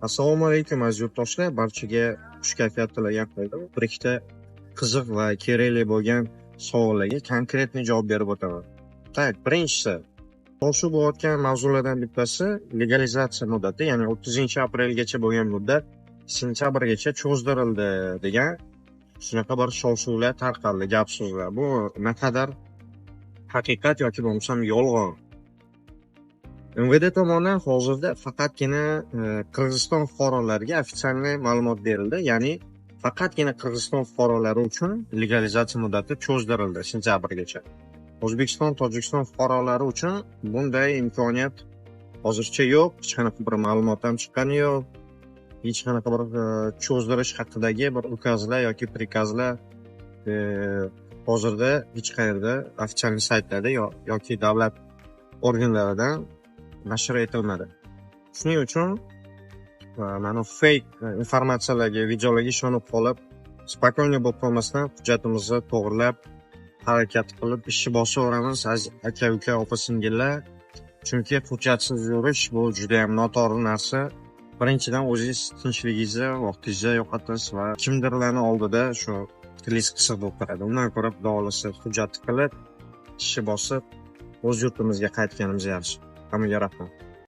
Assalomu alaykum aziz yurtdoshlar, barchaga xush kayfiyat tilagan holda bir ikkita qiziq va kerakli bo'lgan savollarga konkretniy javob berib o'taman. Tak, birinchisi, mavzu bo'layotgan mavzulardan bittasi legalizatsiya muddati, ya'ni 30-aprelgacha bo'lgan muddat sentyabrgacha cho'zdirildi degan shunaqa bir shov-shuvlar tarqaldi, gap-so'zlar. Bu naqadar haqiqat yoki bo'lmasam yolg'on? MVD tomonidan hozirda faqatgina Qirg'iziston fuqarolariga ofitsialniy ma'lumot berildi, ya'ni faqatgina Qirg'iziston fuqarolari uchun legalizatsiya muddati cho'zdirildi sentyabrgacha. O'zbekiston, Tojikiston fuqarolari uchun bunday imkoniyat hozircha yo'q, hech qanaqa bir ma'lumot ham chiqqani yo'q. Hech qanaqa bir cho'zdirish haqidagi bir ukazlar yoki prikazlar hozirda hech qayerda ofitsialniy saytlarda yoki davlat organlaridan nashr etilmadi. Shuning uchun mana fake informatsiyalarga, videolarga ishonib qolib, spokойно bo'lib qolmasdan hujjatimizni to'g'rilab, harakat qilib ishni bosaveramiz aziz aka-uka, opa-singillar. Chunki hujjatsiz yurish bu juda ham noto'g'ri narsa. Birinchidan o'zingiz tinchligingizni, vaqtingizni yo'qotasiz va kimdirlarni oldida shu tilingiz qisiq bo'lib qoladi. Undan ko'ra xudo xolasa hujjat qilib, ishni bosib, o'z yurtimizga qaytganimiz yaxshi. Hammaga rahmat.